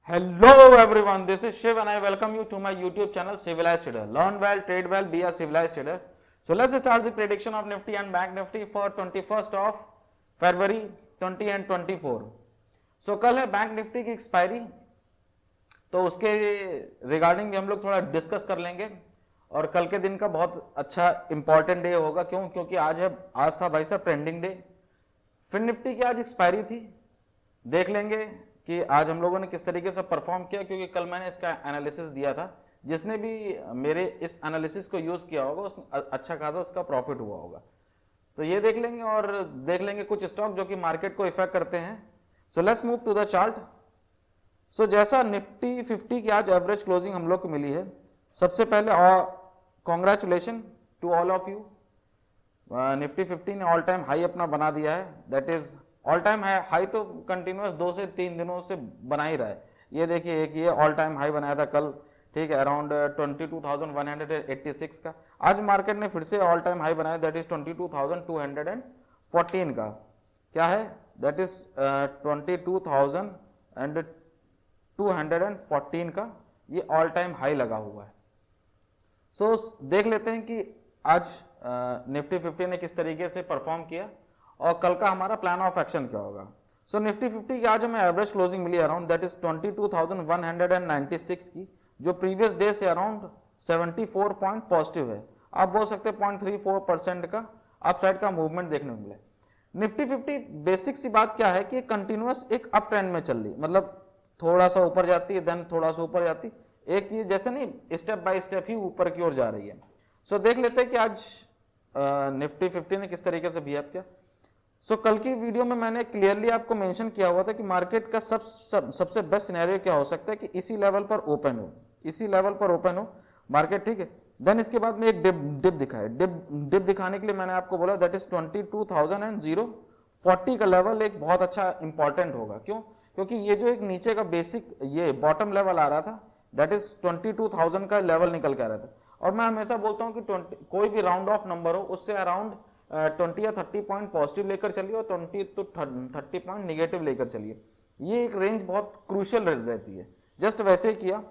Hello everyone, this is Shiv and I welcome you to my YouTube channel Civilized Trader. Learn well, trade well, be a civilized trader. So let's start the prediction of Nifty and Bank Nifty for 21st of February 20 and 24. So कल है bank Nifty की expiry, तो उसके regarding भी हम लोग थोड़ा discuss कर लेंगे और कल के दिन का बहुत अच्छा इंपॉर्टेंट डे होगा। क्योंकि आज था भाई साहब ट्रेंडिंग डे। फिर निफ्टी की आज एक्सपायरी थी, देख लेंगे कि आज हम लोगों ने किस तरीके से परफॉर्म किया, क्योंकि कल मैंने इसका एनालिसिस दिया था। जिसने भी मेरे इस एनालिसिस को यूज किया होगा उस अच्छा खासा उसका प्रॉफिट हुआ होगा। तो ये देख लेंगे और देख लेंगे कुछ स्टॉक जो कि मार्केट को इफेक्ट करते हैं। So let's move to the chart. So जैसा निफ्टी 50 की आज एवरेज क्लोजिंग हम लोग को मिली है, सबसे पहले congratulation to all of you. Nifty 50 ने ऑल टाइम हाई अपना बना दिया है। That is all time high तो कंटिन्यूअस 2 से 3 दिनों से बना ही रहा है। ये देखिए, एक ये ऑल टाइम हाई बनाया था कल, ठीक है, अराउंड 22,186 का। आज मार्केट ने फिर से ऑल टाइम हाई बनाया, दैट इज 22,214 का। क्या है? दैट इज 22,214 का ये ऑल टाइम हाई लगा हुआ है। सो देख लेते हैं कि आज निफ्टी 50 ने किस तरीके से परफॉर्म किया और कल का हमारा प्लान ऑफ एक्शन क्या होगा। सो निफ्टी 50 की आज हमें एवरेज क्लोजिंग मिली अराउंड दैट इज 22,196 की, जो प्रीवियस डे से अराउंड 74 पॉइंट पॉजिटिव है। आप बोल सकते हैं 0.34% का अपसाइड का मूवमेंट देखने को मिला। निफ्टी 50 बेसिक सी बात क्या है कि कंटिन्यूअस एक अप ट्रेंड में चल रही, मतलब थोड़ा सा ऊपर जाती है, देन थोड़ा सा ऊपर जाती, एक ये जैसे नहीं स्टेप बाय स्टेप ही ऊपर की ओर जा रही है। सो देख लेते हैं कि आज निफ्टी 50 ने किस तरीके से बिहेव किया। सो कल की वीडियो में मैंने क्लियरली आपको मेंशन किया हुआ था कि मार्केट का सबसे बेस्ट सिनेरियो क्या हो सकता है कि इसी लेवल पर ओपन हो, इसी लेवल पर ओपन हो मार्केट, ठीक है। देन इसके बाद में एक डिप दिखाए। डिप दिखाने के लिए मैंने आपको बोला दैट इज 22,040 का लेवल एक बहुत अच्छा इंपॉर्टेंट होगा। क्योंकि ये जो एक नीचे का बेसिक ये बॉटम लेवल आ रहा था दैट इज 22,000 का लेवल निकल के आ रहा था। और मैं हमेशा बोलता हूं कि कोई भी राउंड ऑफ नंबर हो उससे अराउंड 20 या 30 पॉइंट पॉजिटिव लेकर चलिए और 20 to 30 पॉइंट निगेटिव लेकर चलिए। ये एक रेंज बहुत क्रूशियल रहती है। जस्ट वैसे ही किया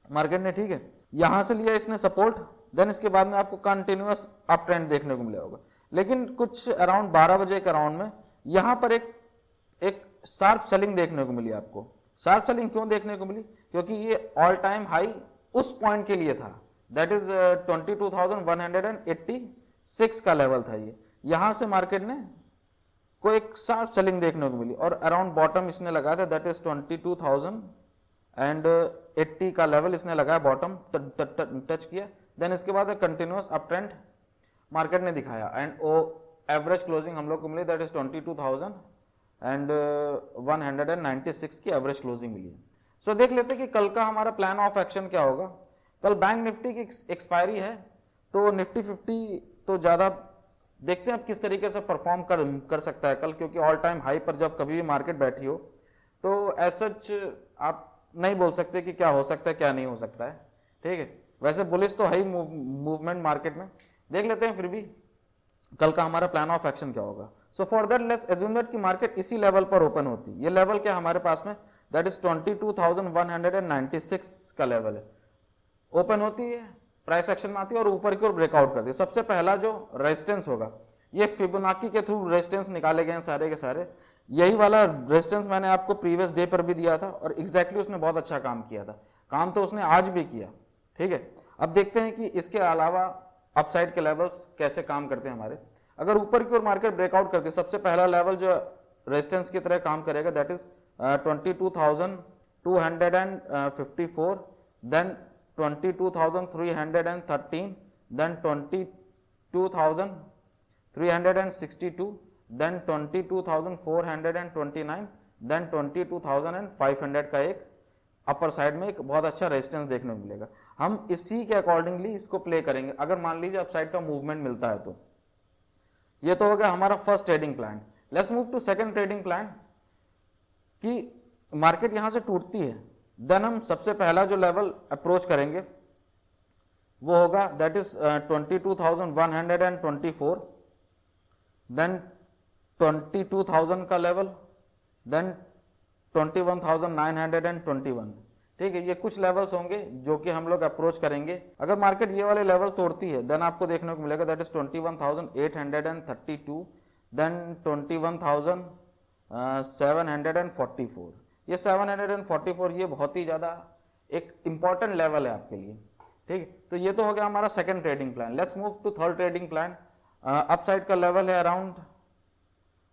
मार्केट ने, ठीक है। यहां से लिया इसने सपोर्ट, देन इसके बाद में आपको कंटिन्यूअस अप ट्रेंड देखने को मिला होगा। लेकिन कुछ अराउंड 12 बजे के अराउंड में यहां पर एक शार्प सेलिंग देखने को मिली आपको। शार्प सेलिंग क्यों देखने को मिली? क्योंकि ये ऑल टाइम हाई उस पॉइंट के लिए था, दैट इज 22,186 का लेवल था। ये यहां से मार्केट ने को एक शार्प सेलिंग देखने को मिली और अराउंड बॉटम इसने लगाया था दैट इज 22,080 का लेवल इसने लगाया, बॉटम टच किया। देन इसके बाद कंटिन्यूअस अप ट्रेंड मार्केट ने दिखाया एंड वो एवरेज क्लोजिंग हम लोग को मिली दैट इज 22,196 की एवरेज क्लोजिंग मिली है। सो देख लेते हैं कि कल का हमारा प्लान ऑफ एक्शन क्या होगा। कल बैंक निफ्टी की एक्सपायरी है, तो निफ्टी 50 तो ज़्यादा देखते हैं अब किस तरीके से परफॉर्म कर सकता है कल, क्योंकि ऑल टाइम हाई पर जब कभी भी मार्केट बैठी हो तो एज सच आप नहीं बोल सकते कि क्या हो सकता है क्या नहीं हो सकता है, ठीक है। वैसे बुलिश तो है ही मूवमेंट मार्केट में। देख लेते हैं फिर भी कल का हमारा प्लान ऑफ एक्शन क्या होगा। So for that let's assume that कि मार्केट इसी लेवल पर ओपन होती है। ये लेवल क्या हमारे पास में दैट इज 22,196 का लेवल है। ओपन होती है, प्राइस एक्शन में आती है और ऊपर की ओर ब्रेकआउट करती है। सबसे पहला जो रेजिस्टेंस होगा, ये फिबोनाची के थ्रू रेजिस्टेंस निकाले गए हैं सारे के सारे। यही वाला रेजिस्टेंस मैंने आपको प्रीवियस डे पर भी दिया था और एग्जैक्टली उसने बहुत अच्छा काम किया था। काम तो उसने आज भी किया, ठीक है। अब देखते हैं कि इसके अलावा अपसाइड के लेवल्स कैसे काम करते हैं हमारे। अगर ऊपर की ओर मार्केट ब्रेकआउट करती है, सबसे पहला लेवल जो रेजिस्टेंस की तरह काम करेगा that is 22,254, then 22,313, then 22,362, then 22,429, then 22,500 का एक अपर साइड में एक बहुत अच्छा रेजिस्टेंस देखने को मिलेगा। हम इसी के अकॉर्डिंगली इसको प्ले करेंगे। अगर मान लीजिए अपसाइड का मूवमेंट मिलता है तो ये तो हो गया हमारा first trading plan. Let's move to second trading plan कि मार्केट यहां से टूटती है, देन हम सबसे पहला जो लेवल अप्रोच करेंगे वो होगा दैट इज 22,124, देन 22,000 का लेवल, देन 21,921। ठीक है, ये कुछ लेवल्स होंगे जो कि हम लोग अप्रोच करेंगे। अगर मार्केट ये वाले लेवल तोड़ती है देन आपको देखने को मिलेगा दैट इज 21,832, देन 21,744। ये 744 ये बहुत ही ज़्यादा एक इंपॉर्टेंट लेवल है आपके लिए। ठीक है, तो ये तो हो गया हमारा second trading plan. Let's move to third trading plan. Upside का लेवल है अराउंड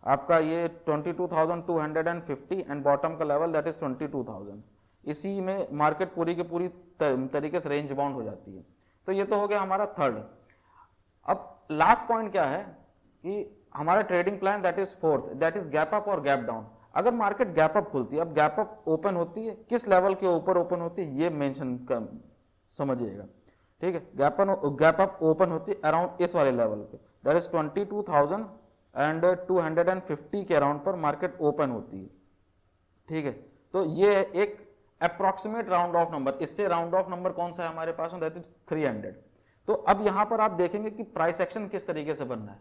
आपका ये 22,250 एंड बॉटम का लेवल दैट इज 22,000। इसी में मार्केट पूरी की पूरी तरीके से रेंज बाउंड हो जाती है। तो ये तो हो गया हमारा थर्ड। अब लास्ट पॉइंट क्या है कि हमारा trading plan that is fourth, that is gap up और गैप डाउन। अगर मार्केट गैप अप खुलती है, अब गैप अप ओपन होती है, किस लेवल के ऊपर ओपन होती है ये मेंशन कर समझिएगा। ठीक है, गैप अप ओपन होती है अराउंड इस वाले लेवल पे, दैट इज 22,250 के अराउंड पर मार्केट ओपन होती है। ठीक है, तो ये एक अप्रोक्सीमेट राउंड ऑफ नंबर। इससे राउंड ऑफ नंबर कौन सा है हमारे पास में, दैट इज 300। तो अब यहां पर आप देखेंगे कि प्राइस एक्शन किस तरीके से बनना है।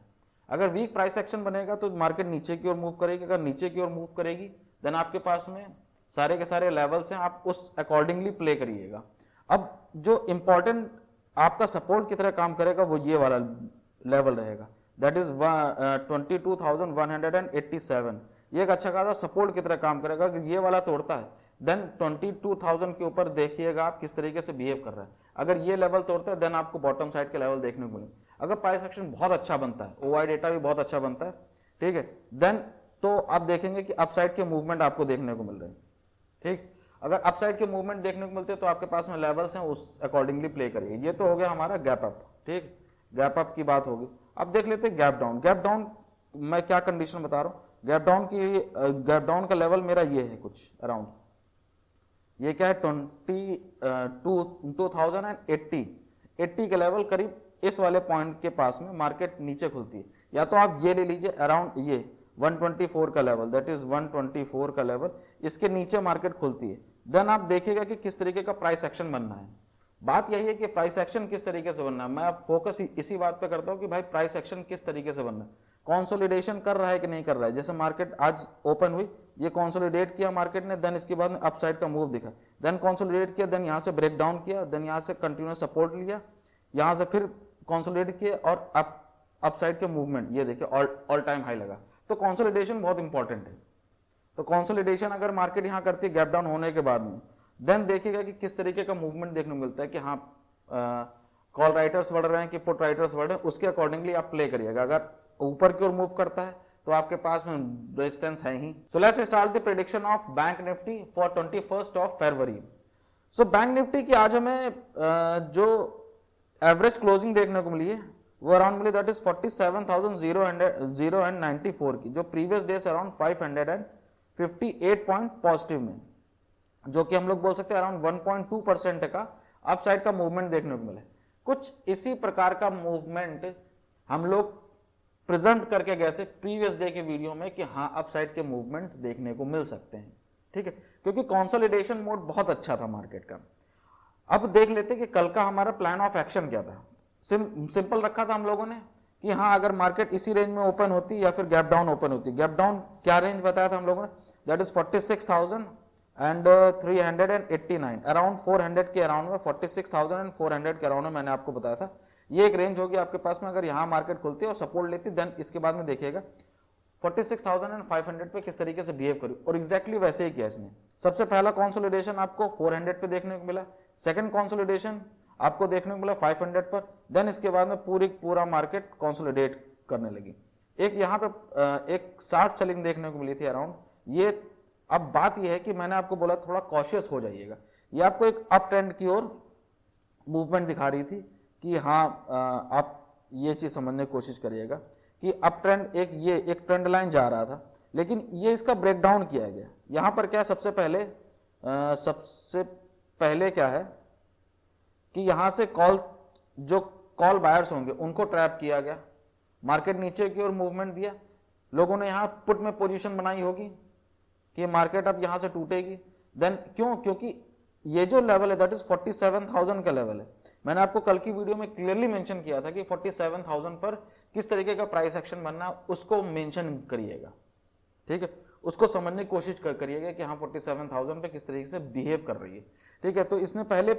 अगर वीक प्राइस एक्शन बनेगा तो मार्केट नीचे की ओर मूव करेगी। अगर नीचे की ओर मूव करेगी देन आपके पास में सारे के सारे लेवल्स हैं, आप उस अकॉर्डिंगली प्ले करिएगा। अब जो इंपॉर्टेंट आपका सपोर्ट की तरह काम करेगा वो ये वाला लेवल रहेगा, दैट इज 22,187। ये एक अच्छा खासा सपोर्ट की तरह काम करेगा। अगर ये वाला तोड़ता है देन 22,000 के ऊपर देखिएगा आप किस तरीके से बिहेव कर रहा है। अगर ये लेवल तोड़ता है देन आपको बॉटम साइड के लेवल देखने को मिले। अगर प्राइस एक्शन बहुत अच्छा बनता है, ओआई डेटा भी बहुत अच्छा बनता है, ठीक है, देन तो आप देखेंगे कि अपसाइड के मूवमेंट आपको देखने को मिल रहे हैं। ठीक, अगर अपसाइड के मूवमेंट देखने को मिलते हैं तो आपके पास में लेवल्स हैं, उस अकॉर्डिंगली प्ले करिए। ये तो हो गया हमारा गैप अप। ठीक, गैप अप की बात होगी। अब देख लेते हैं गैप डाउन। गैप डाउन मैं क्या कंडीशन बता रहा हूँ। गैप डाउन का लेवल मेरा ये है कुछ अराउंड, ये क्या है 22,080 के लेवल करीब इस वाले पॉइंट के पास में मार्केट नीचे खुलती है। या तो आप ये ले लीजिए अराउंड ये 124 का लेवल, दैट इज 124 का लेवल, इसके नीचे मार्केट खुलती है। देन आप देखिएगा कि किस तरीके का प्राइस एक्शन बनना है। बात यही है कि प्राइस एक्शन किस तरीके से बनना है। मैं अब फोकस इसी बात पे करता हूँ कि भाई प्राइस एक्शन किस तरीके से बनना है, कंसोलिडेशन कर रहा है कि नहीं कर रहा है। जैसे मार्केट आज ओपन हुई, ये कंसोलिडेट किया मार्केट ने, देन इसके बाद में अपसाइड का मूव दिखा, देन कंसोलिडेट किया, देन यहाँ से ब्रेक डाउन किया, देन यहाँ से कंटिन्यूस सपोर्ट लिया, यहाँ से फिर कंसोलिडेट किया और अपसाइड के मूवमेंट ये देखिए ऑल टाइम हाई लगा। तो कंसोलिडेशन बहुत इंपॉर्टेंट है। तो कंसोलिडेशन अगर मार्केट यहाँ करती है गैप डाउन होने के बाद में, देन देखिएगा कि किस तरीके का मूवमेंट देखने को मिलता है कि हाँ कॉल राइटर्स बढ़ रहे हैं कि पुट राइटर्स बढ़ रहे हैं, उसके अकॉर्डिंगली आप प्ले करिएगा। अगर ऊपर की ओर मूव करता है तो आपके पास में रेजिस्टेंस है ही। So let's start the prediction of bank Nifty for 21 of February. So bank Nifty की आज हमें जो एवरेज क्लोजिंग देखने को मिली है वो अराउंड मिली, दैट इज 47,094 की, जो प्रीवियस डे से अराउंड 558 पॉइंट पॉजिटिव में, जो कि हम लोग बोल सकते हैं अराउंड 1.2% का अपसाइड का मूवमेंट देखने को मिला। कुछ इसी प्रकार का मूवमेंट हम लोग प्रेजेंट करके गए थे प्रीवियस डे के वीडियो में कि हाँ अपसाइड के मूवमेंट देखने को मिल सकते हैं। ठीक है, क्योंकि कंसोलिडेशन मोड बहुत अच्छा था मार्केट का। अब देख लेते कि कल का हमारा प्लान ऑफ एक्शन क्या था। सिंपल रखा था हम लोगों ने कि हाँ अगर मार्केट इसी रेंज में ओपन होती या फिर गैप डाउन ओपन होती। गैप डाउन क्या रेंज बताया था हम लोगों ने, दैट इज 46,389, अराउंड 400 के अराउंड में, 46,400 के अराउंड में मैंने आपको बताया था। ये एक रेंज होगी आपके पास में। अगर यहाँ मार्केट खुलती है और सपोर्ट लेती देन इसके बाद में देखिएगा 46,500 पे किस तरीके से बिहेव करी, और एग्जैक्टली वैसे ही किया इसने। सबसे पहला कंसोलिडेशन आपको 400 पे देखने को मिला, सेकंड कंसोलिडेशन आपको देखने को मिला 500 पर, देन इसके बाद में पूरा मार्केट कंसोलिडेट करने लगी। एक यहाँ पे एक शार्प सेलिंग देखने को मिली थी अराउंड ये। अब बात यह है कि मैंने आपको बोला थोड़ा कॉशियस हो जाइएगा। ये आपको एक अप ट्रेंड की ओर मूवमेंट दिखा रही थी कि हाँ आप ये चीज समझने की कोशिश करिएगा कि अप ट्रेंड एक ट्रेंड लाइन जा रहा था, लेकिन ये इसका ब्रेकडाउन किया गया। यहाँ पर क्या सबसे पहले क्या है कि यहाँ से जो कॉल बायर्स होंगे उनको ट्रैप किया गया। मार्केट नीचे की ओर मूवमेंट दिया, लोगों ने यहाँ पुट में पोजीशन बनाई होगी कि मार्केट अब यहाँ से टूटेगी। देन क्योंकि ये जो लेवल है दैट इज 47,000 का लेवल है। मैंने आपको कल की वीडियो में क्लियरली मेंशन किया था कि 47,000 पर किस तरीके का प्राइस एक्शन बनना उसको मेंशन करिएगा। ठीक है, उसको समझने की कोशिश करिएगा कि हाँ 47,000 पे किस तरीके से बिहेव कर रही है। ठीक है, तो इसने पहले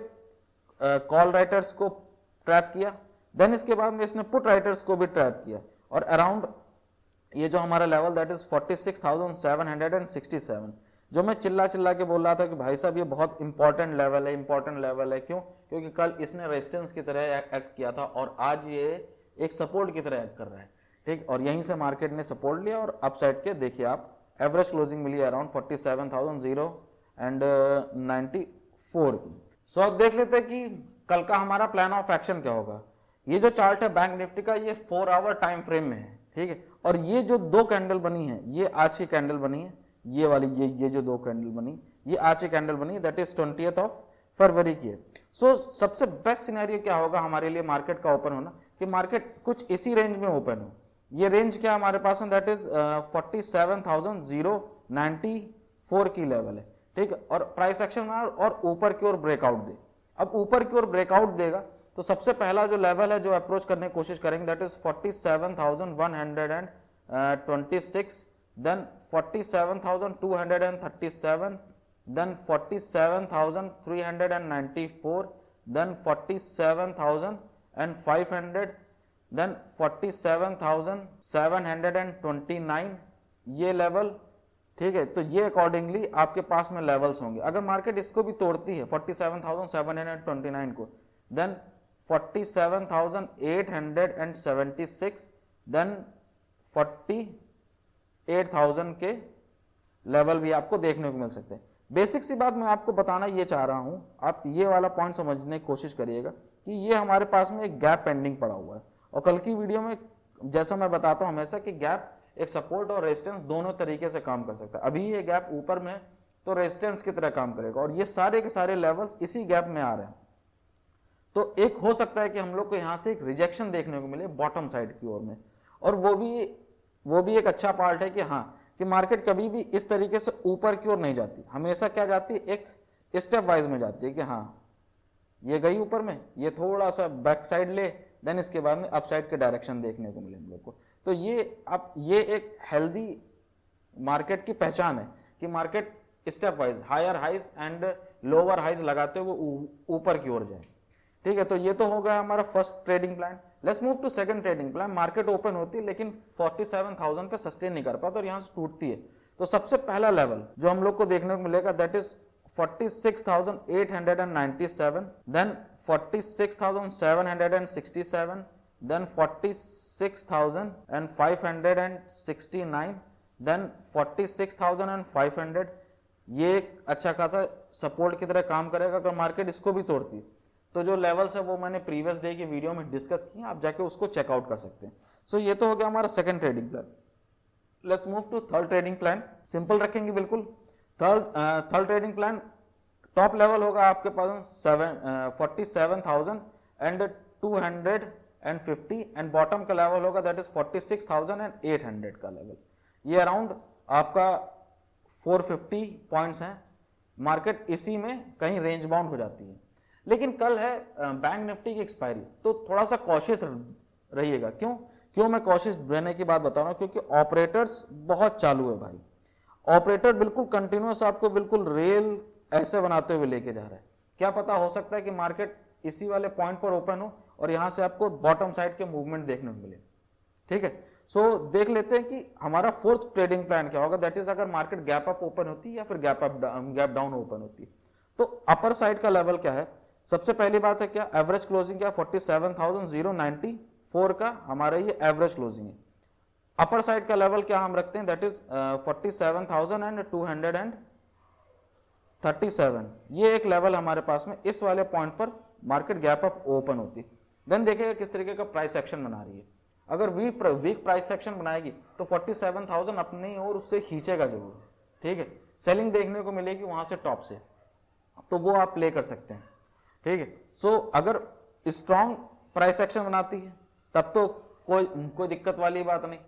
कॉल राइटर्स को ट्रैप किया, देन इसके बाद में इसने पुट राइटर्स को भी ट्रैप किया, और अराउंड ये जो हमारा लेवल दैट इज 46,767, जो मैं चिल्ला के बोल रहा था कि भाई साहब ये बहुत इंपॉर्टेंट लेवल है, क्यों? क्योंकि कल इसने रेजिस्टेंस की तरह एक्ट किया था और आज ये एक सपोर्ट की तरह एक्ट कर रहा है। ठीक, और यहीं से मार्केट ने सपोर्ट लिया और अपसाइड के देखिए आप एवरेज क्लोजिंग मिली अराउंड 47,094 की। सो अब देख लेते हैं कि कल का हमारा प्लान ऑफ एक्शन क्या होगा। ये जो चार्ट है बैंक निफ्टी का, ये 4 आवर टाइम फ्रेम में है। ठीक है, और ये जो 2 कैंडल बनी है, ये आज की कैंडल बनी है, ये वाली ये जो 2 कैंडल बनी, ये आज की कैंडल बनी, दैट इज 20 फरवरी की है। सो सबसे बेस्ट सिनेरियो क्या होगा हमारे लिए मार्केट का ओपन होना, कि मार्केट कुछ इसी रेंज में ओपन हो। ये रेंज क्या हमारे पास में, दैट इज 47,094 की लेवल है। ठीक है, और प्राइस एक्शन में और ऊपर की ओर ब्रेकआउट दे। अब ऊपर की ओर ब्रेकआउट देगा तो सबसे पहला जो लेवल है जो अप्रोच करने की कोशिश करेंगे, that is 47,126, then 47,237, then 47,394, then 47,500, then 47,729 ये लेवल। ठीक है, तो ये अकॉर्डिंगली आपके पास में लेवल्स होंगे। अगर मार्केट इसको भी तोड़ती है 47,729 को, देन 47,876, देन 48,000 के लेवल भी आपको देखने को मिल सकते हैं। बेसिक सी बात मैं आपको बताना ये चाह रहा हूं, आप ये वाला पॉइंट समझने की कोशिश करिएगा कि ये हमारे पास में एक गैप पेंडिंग पड़ा हुआ है, और कल की वीडियो में जैसा मैं बताता हूं हमेशा कि गैप एक सपोर्ट और रेजिस्टेंस दोनों तरीके से काम कर सकता है। अभी ये गैप ऊपर में तो रेजिस्टेंस की तरह काम करेगा, और ये सारे के सारे लेवल्स इसी गैप में आ रहे हैं। तो एक हो सकता है कि हम लोग को यहाँ से एक रिजेक्शन देखने को मिले बॉटम साइड की ओर में, और वो भी एक अच्छा पार्ट है कि हाँ कि मार्केट कभी भी इस तरीके से ऊपर की ओर नहीं जाती, हमेशा क्या जाती है, एक स्टेप वाइज में जाती है कि हाँ ये गई ऊपर में, ये थोड़ा सा बैक साइड ले, देन इसके बाद में अपसाइड के डायरेक्शन देखने को मिले हम लोग को। तो ये एक हेल्दी मार्केट की पहचान है कि market stepwise higher highs and lower highs लगाते हुए ऊपर की ओर जाए। ठीक है, तो ये तो हो गया हमारा first trading plan. Let's move to second trading plan. Market open होती है लेकिन 47,000 पे सस्टेन नहीं कर पाता और यहां से टूटती है। तो सबसे पहला लेवल जो हम लोग को देखने को मिलेगा that is 46,897, then 46,767, then 46,569, then 46,500। ये एक अच्छा खासा सपोर्ट की तरह काम करेगा। अगर मार्केट इसको भी तोड़ती तो जो लेवल्स है वो मैंने प्रीवियस डे की वीडियो में डिस्कस किए, आप जाके उसको चेकआउट कर सकते हैं। सो ये तो हो गया हमारा second trading plan. Let's move to third trading plan. Simple रखेंगे बिल्कुल। Third trading plan top level होगा आपके पास 47,250 एंड बॉटम का लेवल होगा दैट इज 46,800 का लेवल। ये अराउंड आपका 450 पॉइंट्स हैं। मार्केट इसी में कहीं रेंज बाउंड हो जाती है। लेकिन कल है बैंक निफ्टी की एक्सपायरी, तो थोड़ा सा कॉशियस रहिएगा। क्यों मैं कॉशियस रहने की बात बता रहा हूं, क्योंकि ऑपरेटर्स बहुत चालू है भाई। ऑपरेटर बिल्कुल कंटिन्यूअस आपको बिल्कुल रेल ऐसे बनाते हुए लेके जा रहा है। क्या पता, हो सकता है कि मार्केट इसी वाले पॉइंट पर ओपन हो और यहां से आपको बॉटम साइड के मूवमेंट देखने को मिले। ठीक है, सो देख लेते हैं कि हमारा फोर्थ ट्रेडिंग प्लान क्या होगा। दैट इज अगर मार्केट गैप अप ओपन होती है या फिर गैप डाउन ओपन होती है, तो अपर साइड का लेवल क्या है। सबसे पहली बात है क्या, एवरेज क्लोजिंग क्या, 47,094 का हमारा ये एवरेज क्लोजिंग है। अपर साइड का लेवल क्या हम रखते हैं, दैट इज 47,237। ये एक लेवल हमारे पास में इस वाले पॉइंट पर मार्केट गैप अप ओपन होती है। देन देखिएगा किस तरीके का प्राइस एक्शन बना रही है। अगर वीक प्राइस एक्शन बनाएगी तो 47,000 अपनी ओर उससे खींचेगा जरूर। ठीक है, सेलिंग देखने को मिलेगी वहां से टॉप से, तो वो आप प्ले कर सकते हैं। ठीक है, सो अगर स्ट्रॉन्ग प्राइस एक्शन बनाती है तब तो कोई दिक्कत वाली बात नहीं।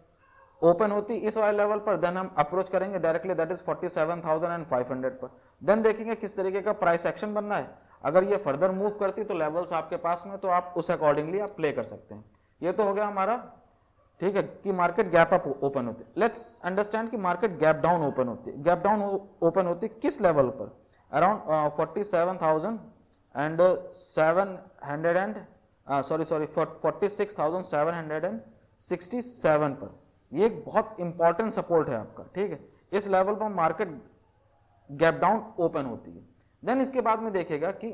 ओपन होती इस वाले लेवल पर, देन हम अप्रोच करेंगे डायरेक्टली दैट इज 47,500 पर। देन देखेंगे किस तरीके का प्राइस एक्शन बनना है। अगर ये फर्दर मूव करती तो लेवल्स आपके पास में, तो आप उस अकॉर्डिंगली आप प्ले कर सकते हैं। ये तो हो गया हमारा ठीक है, कि मार्केट गैप अप ओपन होती है। लेट्स अंडरस्टैंड कि मार्केट गैप डाउन ओपन होती है। गैप डाउन ओपन होती है किस लेवल पर? अराउंड 46,767 पर। ये एक बहुत इंपॉर्टेंट सपोर्ट है आपका, ठीक है। इस लेवल पर मार्केट गैप डाउन ओपन होती है। देन इसके बाद में देखेगा कि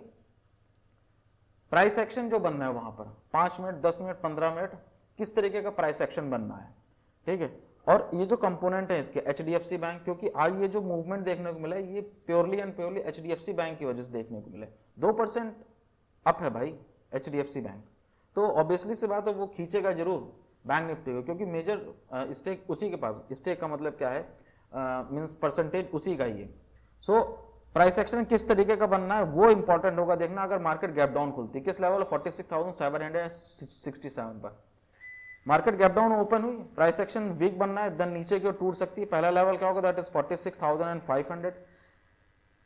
प्राइस एक्शन जो बनना है वहां पर 5 मिनट, 10 मिनट, 15 मिनट किस तरीके का प्राइस एक्शन बनना है, ठीक है। और ये जो कंपोनेंट है इसके HDFC बैंक, क्योंकि आज ये जो मूवमेंट देखने को मिला है ये purely and purely HDFC bank की वजह से देखने को मिला है। 2% अप है भाई HDFC बैंक, तो ऑब्वियसली से बात है वो खींचेगा जरूर बैंक निफ्टी को, क्योंकि मेजर स्टेक उसी के पास, स्टेक का मतलब क्या है, मींस परसेंटेज उसी का ही है। सो प्राइस एक्शन किस तरीके का बनना है वो इंपॉर्टेंट होगा देखना। अगर मार्केट गैप डाउन खुलती है किस लेवल 46,767 पर, मार्केट गैप डाउन ओपन हुई, प्राइस एक्शन वीक बनना है, देन नीचे की ओर टूट सकती है। पहला लेवल क्या होगा, दैट इज 46,500।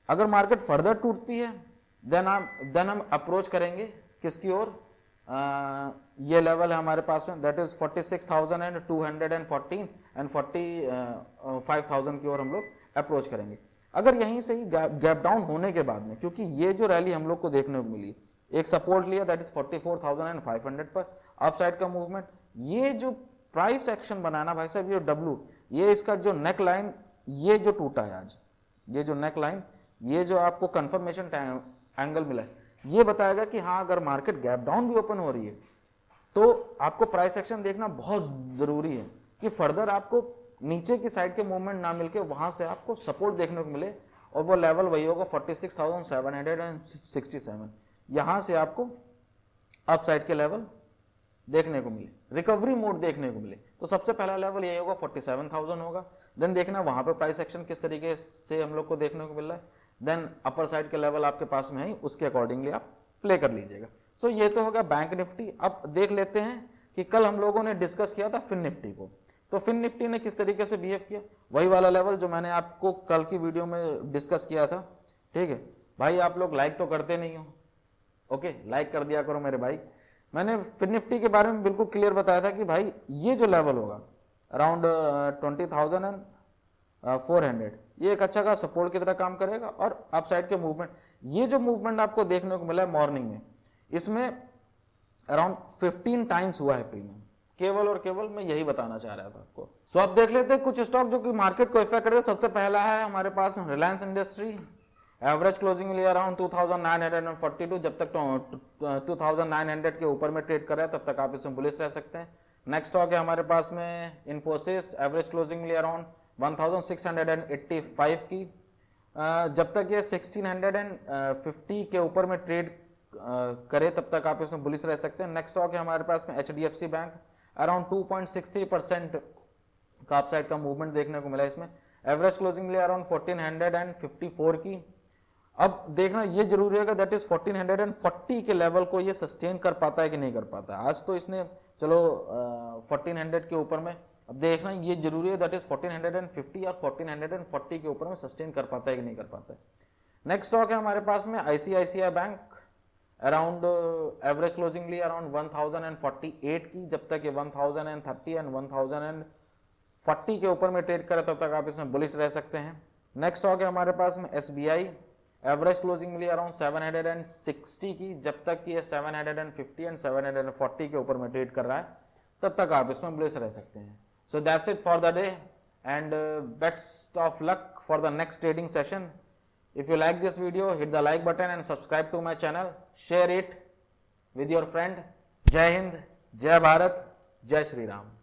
अगर मार्केट फर्दर टूटती है देन हम अप्रोच करेंगे किसकी ओर, ये लेवल है हमारे पास में, दैट इज 46,214 एंड 45,000 की ओर हम लोग अप्रोच करेंगे। अगर यहीं से ही गैप डाउन होने के बाद में, क्योंकि ये जो रैली हम लोग को देखने को मिली, एक सपोर्ट लिया दैट इज 44,500 पर, अपसाइड का मूवमेंट, ये जो प्राइस एक्शन बनाना भाई साहब, ये डब्ल्यू, ये इसका जो नेक लाइन, ये जो टूटा है आज, ये जो नेक लाइन, ये जो आपको कंफर्मेशन एंगल मिला है, ये बताएगा कि हाँ अगर मार्केट गैप डाउन भी ओपन हो रही है तो आपको प्राइस एक्शन देखना बहुत जरूरी है कि फर्दर आपको नीचे की साइड के मूवमेंट ना मिलके वहां से आपको सपोर्ट देखने को मिले, और वो लेवल वही होगा 46,767। यहां से आपको अप साइड के लेवल देखने को मिले, रिकवरी मोड देखने को मिले। तो सबसे पहला लेवल ये होगा 47,000 होगा। देन देखना वहां पे प्राइस एक्शन किस तरीके से हम लोग को देखने को मिल रहा है। देन अपर साइड के लेवल आपके पास में है, उसके अकॉर्डिंगली आप प्ले कर लीजिएगा। सो ये तो होगा बैंक निफ्टी। अब देख लेते हैं कि कल हम लोगों ने डिस्कस किया था फिन निफ्टी को, तो फिन निफ्टी ने किस तरीके से बिहेव किया, वही वाला लेवल जो मैंने आपको कल की वीडियो में डिस्कस किया था, ठीक है भाई। आप लोग लाइक तो करते नहीं हो, ओके, लाइक कर दिया करो मेरे भाई। मैंने फिन निफ्टी के बारे में बिल्कुल क्लियर बताया था कि भाई ये जो लेवल होगा अराउंड 20,400, ये एक अच्छा का सपोर्ट की तरह काम करेगा। और अपसाइड के मूवमेंट, ये जो मूवमेंट आपको देखने को मिला है मॉर्निंग में, इसमें अराउंड 15 टाइम्स हुआ है प्रीमियम, केवल और केवल मैं यही बताना चाह रहा था आपको। सो अब देख लेते हैं कुछ स्टॉक जो कि मार्केट को इफेक्ट करते हैं। सबसे पहला है हमारे पास रिलायंस इंडस्ट्री, एवरेज क्लोजिंग मिली अराउंड 2,942, जब तक 2,900 के ऊपर में ट्रेड कर रहा है तब तक आप इसमें बुलिश रह सकते हैं। नेक्स्ट स्टॉक है हमारे पास में इन्फोसिस, एवरेज क्लोजिंग मिली अराउंड 1,685 की, जब तक ये 1,650 के ऊपर में ट्रेड करे तब तक आप इसमें बुलिश रह सकते हैं। नेक्स्ट स्टॉक है हमारे पास में HDFC बैंक, अराउंड 2.63% का अपसाइड का मूवमेंट देखने को मिला इसमें, एवरेज क्लोजिंग मिली अराउंड 1,454 की। अब देखना ये जरूरी है दैट इज 1,440 के लेवल को ये सस्टेन कर पाता है कि नहीं कर पाता है। आज तो इसने चलो 1,400 के ऊपर में, अब देखना ये जरूरी है दैट इज 1,450 और 1,440 के ऊपर में सस्टेन कर पाता है कि नहीं कर पाता है। नेक्स्ट स्टॉक है हमारे पास में ICICI bank, around average closing ली अराउंड 1,048 की, जब तक ये 1,030 एंड 1,040 के ऊपर में ट्रेड करे तब तक आप इसमें बुलिश रह सकते हैं। नेक्स्ट स्टॉक है हमारे पास में SBI, एवरेज क्लोजिंग मिली अराउंड 760 की, जब तक ये 750 एंड 740 के ऊपर में ट्रेड कर रहा है तब तक आप इसमें बुलिश रह सकते हैं। So that's it for the day and best of luck for the next trading session. If you like this video, hit the like button and subscribe to my channel. Share it with your friend. Jai Hind, Jai Bharat, Jai Shri Ram.